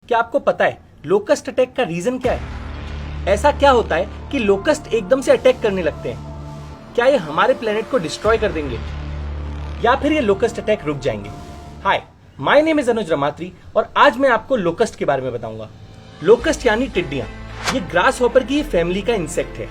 क्या आपको पता है लोकस्ट अटैक का रीजन क्या है? ऐसा क्या होता है कि लोकस्ट एकदम से अटैक करने लगते हैं? क्या ये हमारे प्लेनेट को डिस्ट्रॉय कर देंगे या फिर ये लोकस्ट अटैक रुक जाएंगे? हाय, माय नेम इज अनुज रमात्री और आज मैं आपको लोकस्ट के बारे में बताऊंगा। लोकस्ट यानी टिड्डियां। ये ग्रास हॉपर की फैमिली का इंसेक्ट है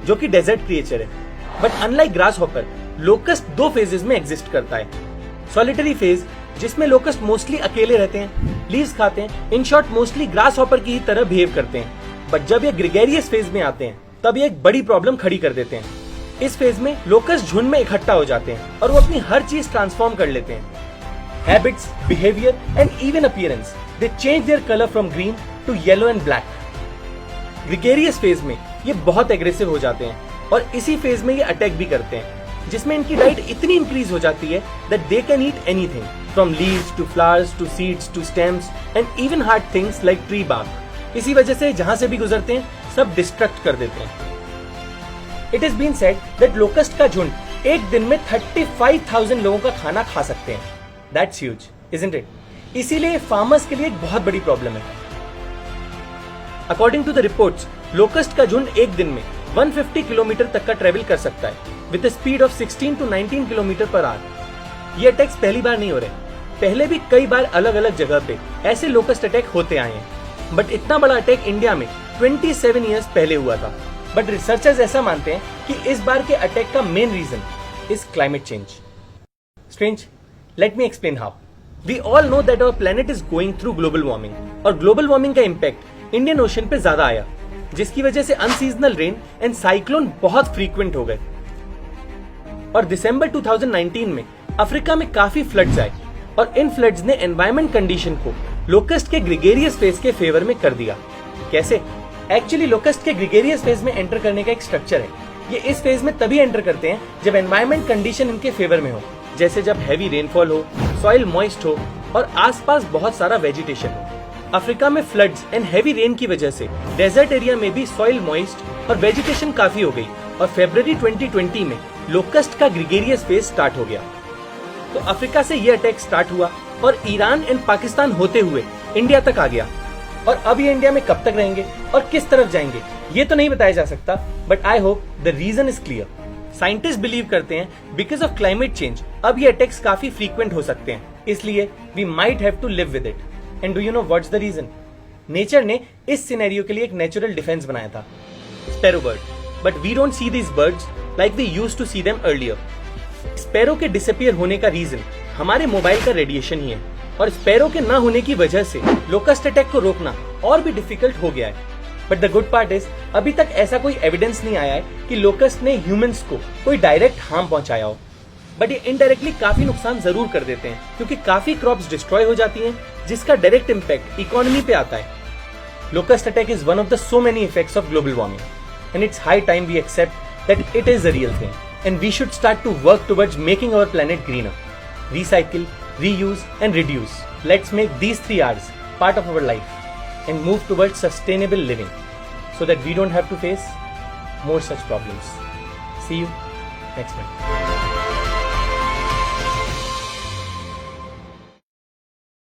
जो कि डेजर्ट क्रिएचर है। But unlike grass hopper, locust दो फेजेस में एग्जिस्ट करता है। सॉलिटरी फेज जिसमें लोकस्ट मोस्टली अकेले रहते हैं, लीव्स खाते हैं, in short mostly grass hopper की ही तरह बिहेव करते हैं। बट जब ये ग्रेगेरियस फेज में आते हैं तब ये एक बड़ी प्रॉब्लम खड़ी कर देते हैं। इस फेज में लोकस्ट झुंड में इकट्ठा हो जाते हैं और वो अपनी हर चीज ट्रांसफॉर्म कर लेते हैं। Habits, behaviour and even appearance, they change their colour from green to yellow and black. Gregarious phase में ये बहुत एग्रेसिव हो जाते हैं और इसी फेज में ये अटैक भी करते हैं, जिसमें इनकी डाइट इतनी इंक्रीज हो जाती है that they can eat anything from leaves to flowers to seeds to stems and even hard things like tree bark. इसी वजह से जहां से भी गुजरते हैं सब डिस्ट्रक्ट कर देते हैं। It is been said that locust का झुंड एक दिन में 35,000 लोगों का खाना खा सकते हैं। That's huge, isn't it? इसीलिए फार्मर्स के लिए एक बहुत बड़ी प्रॉब्लम है। According to the reports, locust का झुंड एक दिन में 150 किलोमीटर तक का ट्रेवल कर सकता है with speed of 16 to 19 kilometre per hour. ये अटैक्स पहली बार नहीं हो रहे, पहले भी कई बार अलग अलग जगह पे ऐसे लोकस्ट अटैक होते आए हैं। बट इतना बड़ा अटैक इंडिया में 27 ईयर्स पहले हुआ था। बट रिसर्चर्स ऐसा मानते हैं कि इस बार के अटैक का main reason is climate change. Strange? Let me explain how. We all know that our planet is going through global warming और ग्लोबल वार्मिंग का इम्पैक्ट इंडियन ओशन पे ज्यादा आया, जिसकी वजह से अनसीजनल रेन एंड साइक्लोन बहुत फ्रीक्वेंट हो गए। और दिसंबर 2019 में अफ्रीका में काफी फ्लड्स आए और इन फ्लड्स ने एनवायरमेंट कंडीशन को लोकस्ट के ग्रेगेरियस फेज के फेवर में कर दिया। कैसे? एक्चुअली लोकस्ट के ग्रेगेरियस फेज में एंटर करने का एक स्ट्रक्चर है। ये इस फेज में तभी एंटर करते हैं जब एनवायरमेंट कंडीशन इनके फेवर में हो, जैसे जब हैवी रेनफॉल हो, सॉइल मॉइस्ट हो और आसपास बहुत सारा वेजिटेशन हो। अफ्रीका में फ्लड्स एंड हैवी रेन की वजह से डेजर्ट एरिया में भी सॉइल मॉइस्ट और वेजिटेशन काफी हो गई और फरवरी 2020 में लोकस्ट का ग्रेगेरियस फेज स्टार्ट हो गया। तो अफ्रीका से ये अटैक स्टार्ट हुआ और ईरान एंड पाकिस्तान होते हुए इंडिया तक आ गया। और अब ये इंडिया में कब तक रहेंगे और किस तरफ जाएंगे ये तो नहीं बताया जा सकता, but I hope the reason is clear. Scientist believe करते हैं बिकॉज ऑफ क्लाइमेट चेंज अब ये अटैक्स काफी फ्रीक्वेंट हो सकते हैं, इसलिए we might have to live with it. And do you know what's the reason? Nature ने इस सिनेरियो के लिए एक नेचुरल डिफेंस बनाया था, sparrow bird. But we don't see these birds like we used to see them earlier. Sparrow के disappear होने का रीजन हमारे मोबाइल का रेडिएशन ही है और स्पैरो के ना होने की वजह से लोकस्ट अटैक को रोकना और भी डिफिकल्ट हो गया है। But the good part is अभी तक ऐसा कोई एविडेंस नहीं आया है कि लोकस्ट ने ह्यूमंस को कोई डायरेक्ट हार्म पहुंचाया हो। बट ये इनडायरेक्टली काफी नुकसान जरूर कर देते हैं क्योंकि काफी क्रॉप्स डिस्ट्रॉय हो जाती हैं, जिसका डायरेक्ट इम्पैक्ट इकोनॉमी पे आता है। Locust attack is one of the so many effects of global warming and it's high time we accept that it is a real thing and we should start to work towards making our planet greener. Recycle, reuse and reduce. Let's make these 3 R's part of our life and move towards sustainable living so that we don't have to face more such problems. See you next month.